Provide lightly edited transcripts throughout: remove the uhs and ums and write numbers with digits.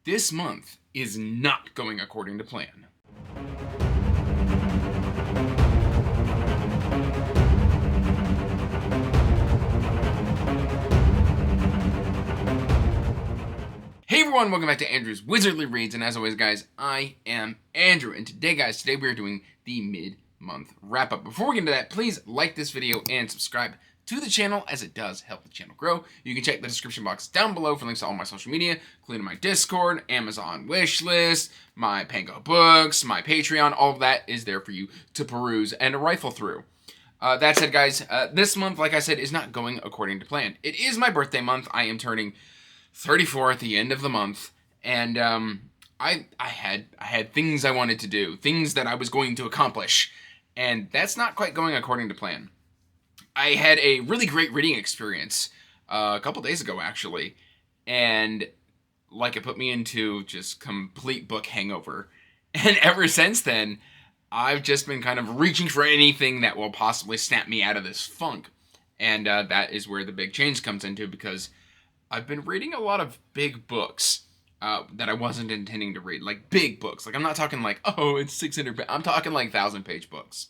This month is not going according to plan. Hey everyone, welcome back to Andrew's Wizardly Reads, and as always guys, I am Andrew, and today we are doing the mid-month wrap-up. Before we get into that, please like this video and subscribe to the channel, as it does help the channel grow. You can check the description box down below for links to all my social media, including my Discord, Amazon wishlist, my Pango books, my Patreon. All of that is there for you to peruse and to rifle through. That said, guys, this month, like I said, is not going according to plan. It is my birthday month. I am turning 34 at the end of the month, and I had things I wanted to do, things that I was going to accomplish, and that's not quite going according to plan. I had a really great reading experience a couple days ago, actually, and like it put me into just complete book hangover. And ever since then, I've just been kind of reaching for anything that will possibly snap me out of this funk. And that is where the big change comes into, because I've been reading a lot of big books that I wasn't intending to read. Like big books. Like I'm not talking like, oh, it's 600. I'm talking like 1,000-page books.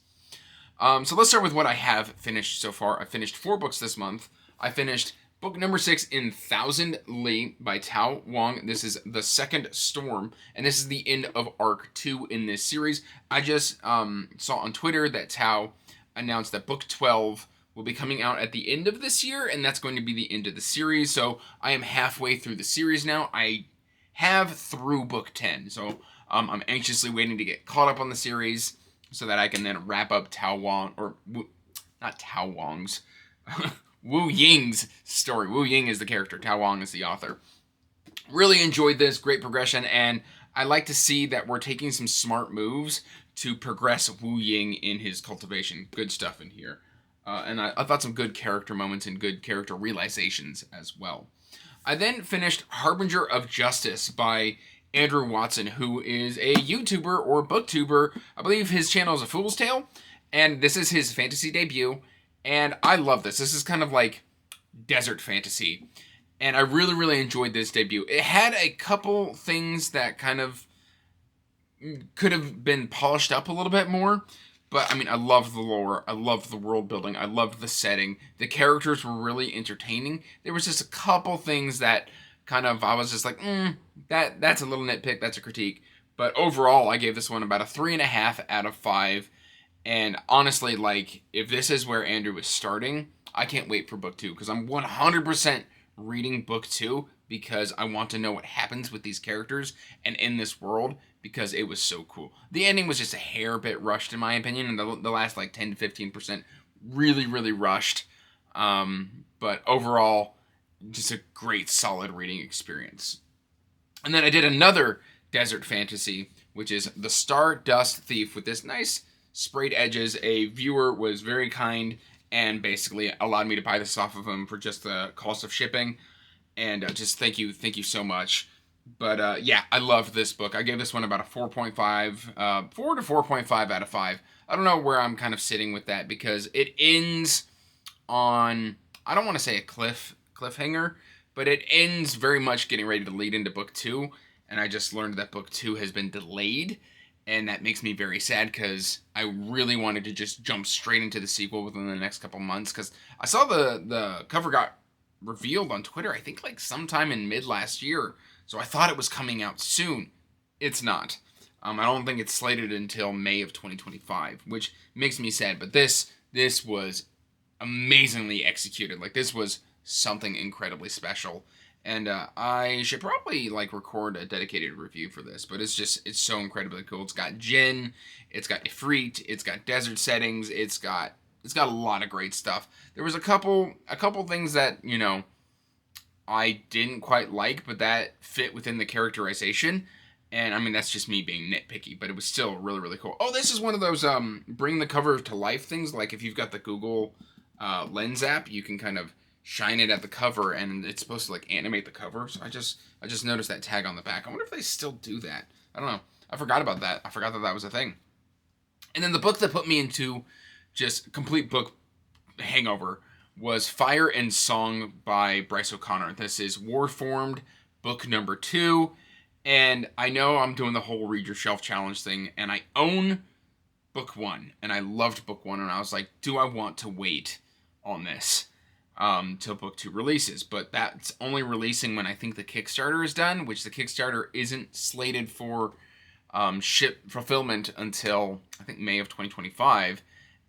So let's start with what I have finished so far. I finished 4 books this month. I finished book number 6 in Thousand Li by Tao Wong. This is The Second Storm, and this is the end of Arc 2 in this series. I just saw on Twitter that Tao announced that book 12 will be coming out at the end of this year, and that's going to be the end of the series. So I am halfway through the series now. I have through book 10, so I'm anxiously waiting to get caught up on the series, so that I can then wrap up Tao Wong, or not Tao Wong's, Wu Ying's story. Wu Ying is the character, Tao Wong is the author. Really enjoyed this, great progression, and I like to see that we're taking some smart moves to progress Wu Ying in his cultivation. Good stuff in here. And I thought some good character moments and good character realizations as well. I then finished Harbinger of Justice by Andrew Watson, who is a YouTuber or booktuber. I believe his channel is A Fool's Tale, and this is his fantasy debut, and I love this. This is kind of like desert fantasy, and I really, really enjoyed this debut. It had a couple things that kind of could have been polished up a little bit more, but I mean, I loved the lore, I loved the world building, I loved the setting. The characters were really entertaining. There was just a couple things that kind of, I was just like, that's a little nitpick, that's a critique. But overall, I gave this one about a 3.5 out of 5. And honestly, like, if this is where Andrew is starting, I can't wait for book 2, because I'm 100% reading book 2 because I want to know what happens with these characters and in this world, because it was so cool. The ending was just a hair bit rushed, in my opinion, and the last like 10 to 15% really, really rushed. But overall, just a great, solid reading experience. And then I did another desert fantasy, which is The Stardust Thief, with this nice sprayed edges. A viewer was very kind and basically allowed me to buy this off of him for just the cost of shipping. And just thank you so much. But yeah, I loved this book. I gave this one about a 4.5, 4 to 4.5 out of 5. I don't know where I'm kind of sitting with that, because it ends on, I don't want to say a cliffhanger, but it ends very much getting ready to lead into book 2, and I just learned that book 2 has been delayed, and that makes me very sad, because I really wanted to just jump straight into the sequel within the next couple months, because I saw the cover got revealed on Twitter, I think like sometime in mid last year, so I thought it was coming out soon. It's not. I don't think it's slated until May of 2025, which makes me sad, but this was amazingly executed. Like, this was something incredibly special, and I should probably like record a dedicated review for this, but it's so incredibly cool. It's got Jinn, it's got Ifrit, it's got desert settings, it's got a lot of great stuff. There was a couple things that, you know, I didn't quite like, but that fit within the characterization, and I mean, that's just me being nitpicky, but it was still really, really cool. Oh, this is one of those bring the cover to life things. Like, if you've got the Google Lens app, you can kind of shine it at the cover, and it's supposed to like animate the cover. So I just noticed that tag on the back. I wonder if they still do that. I don't know. I forgot about that. I forgot that was a thing. And then the book that put me into just complete book hangover was Fire and Song by Bryce O'Connor. This is Warformed, book number 2. And I know I'm doing the whole read your shelf challenge thing, and I own book one, and I loved book one, and I was like, do I want to wait on this till book two releases? But that's only releasing when I think the Kickstarter is done, which the Kickstarter isn't slated for ship fulfillment until I think May of 2025,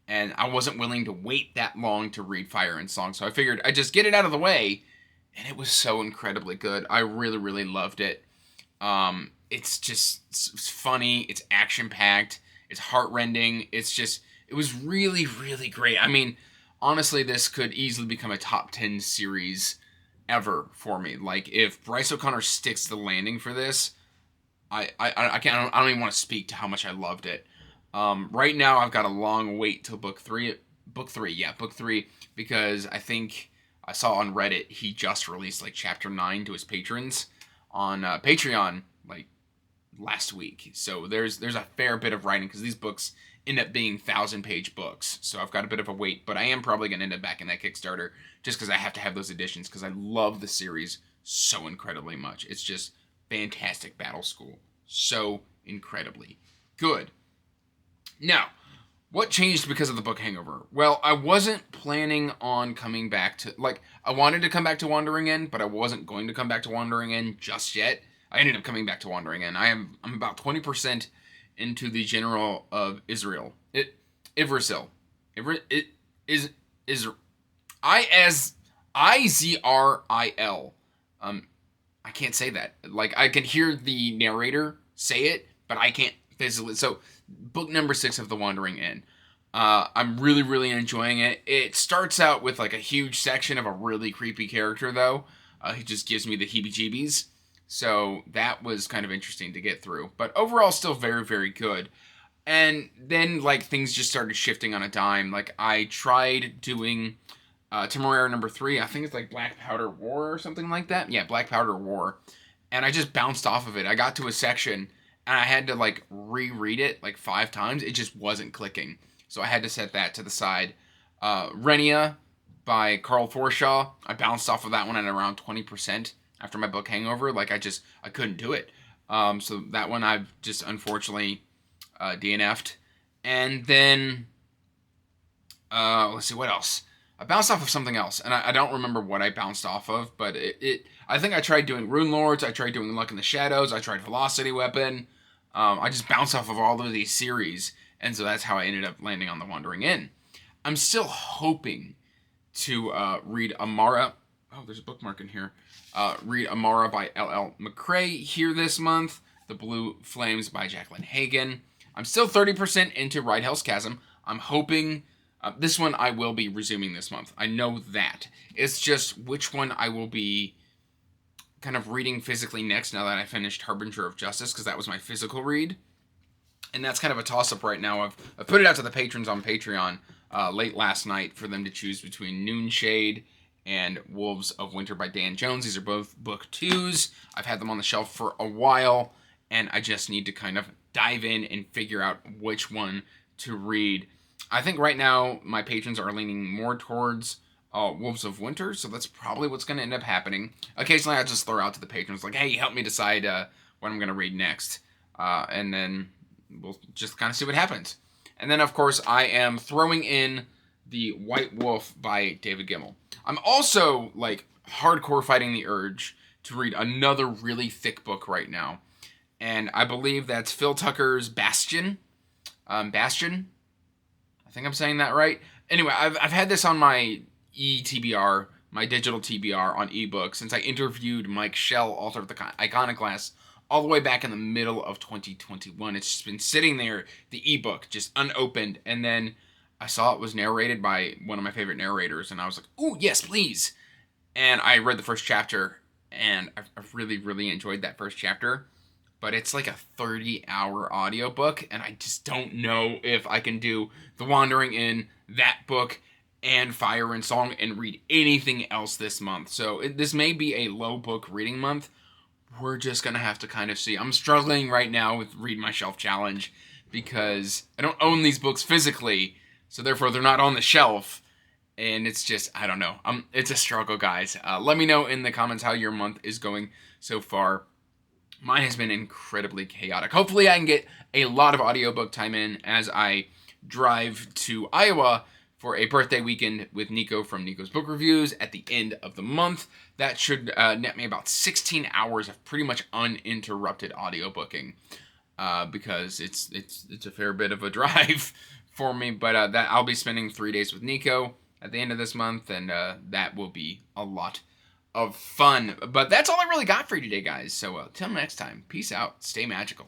and I wasn't willing to wait that long to read Fire and Song, so I figured I'd just get it out of the way, and it was so incredibly good. I really, really loved it. It's just it's funny, it's action-packed, it's heartrending, it was really, really great. I mean, honestly, this could easily become a top 10 series ever for me. Like, if Bryce O'Connor sticks the landing for this, I don't even want to speak to how much I loved it. Right now, I've got a long wait till book three, because I think I saw on Reddit he just released like chapter 9 to his patrons on Patreon like last week. So there's a fair bit of writing, because these books end up being 1,000-page books. So I've got a bit of a wait, but I am probably going to end up back in that Kickstarter just because I have to have those editions, because I love the series so incredibly much. It's just fantastic battle school. So incredibly good. Now, what changed because of the book hangover? Well, I wasn't planning on coming back to, I wanted to come back to Wandering End, but I wasn't going to come back to Wandering End just yet. I ended up coming back to Wandering End. I'm about 20% into the General of Israel. Ivrisil. Izril. I can't say that. Like, I can hear the narrator say it, but I can't physically. So, book number 6 of The Wandering End. I'm really, really enjoying it. It starts out with like a huge section of a really creepy character, though. He just gives me the heebie-jeebies. So that was kind of interesting to get through. But overall, still very, very good. And then, like, things just started shifting on a dime. Like, I tried doing Temeraire number 3. I think it's like Black Powder War or something like that. Yeah, Black Powder War. And I just bounced off of it. I got to a section, and I had to, like, reread it, like, 5 times. It just wasn't clicking. So I had to set that to the side. Renia by Carl Forshaw. I bounced off of that one at around 20% after my book hangover. Like, I couldn't do it. So that one I've just unfortunately DNF'd. And then, let's see, what else? I bounced off of something else, and I don't remember what I bounced off of, but I think I tried doing Rune Lords, I tried doing Luck in the Shadows, I tried Velocity Weapon. I just bounced off of all of these series, and so that's how I ended up landing on The Wandering Inn. I'm still hoping to read Amara. Oh, there's a bookmark in here. Read Amara by L.L. McCrae here this month. The Blue Flames by Jacqueline Hagan. I'm still 30% into Ride Hell's Chasm. I'm hoping this one I will be resuming this month. I know that. It's just which one I will be kind of reading physically next now that I finished Harbinger of Justice, because that was my physical read. And that's kind of a toss-up right now. I've put it out to the patrons on Patreon late last night for them to choose between Noonshade and Wolves of Winter by Dan Jones. These are both book 2s. I've had them on the shelf for a while, and I just need to kind of dive in and figure out which one to read. I think right now my patrons are leaning more towards Wolves of Winter, so that's probably what's going to end up happening. Occasionally I just throw out to the patrons like, hey, help me decide what I'm going to read next. And then we'll just kind of see what happens. And then, of course, I am throwing in The White Wolf by David Gemmell. I'm also, like, hardcore fighting the urge to read another really thick book right now. And I believe that's Phil Tucker's Bastion. Bastion? I think I'm saying that right. Anyway, I've had this on my eTBR, my digital TBR on ebook, since I interviewed Mike Schell, author of the Iconoclast, all the way back in the middle of 2021. It's just been sitting there, the ebook, just unopened, and then I saw it was narrated by one of my favorite narrators, and I was like, ooh, yes, please! And I read the first chapter, and I've really, really enjoyed that first chapter, but it's like a 30-hour audiobook, and I just don't know if I can do The Wandering Inn, that book, and Fire and Song, and read anything else this month. So this may be a low book reading month. We're just going to have to kind of see. I'm struggling right now with Read My Shelf Challenge because I don't own these books physically, so therefore they're not on the shelf. And it's just, I don't know. It's a struggle, guys. Let me know in the comments how your month is going so far. Mine has been incredibly chaotic. Hopefully I can get a lot of audiobook time in as I drive to Iowa for a birthday weekend with Nico from Nico's Book Reviews at the end of the month. That should net me about 16 hours of pretty much uninterrupted audiobooking, because it's a fair bit of a drive for me. But that I'll be spending 3 days with Nico at the end of this month, and that will be a lot of fun. But that's all I really got for you today, guys. So till next time, peace out, stay magical,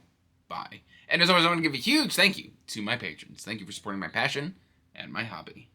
bye. And as always, I want to give a huge thank you to my patrons. Thank you for supporting my passion and my hobby.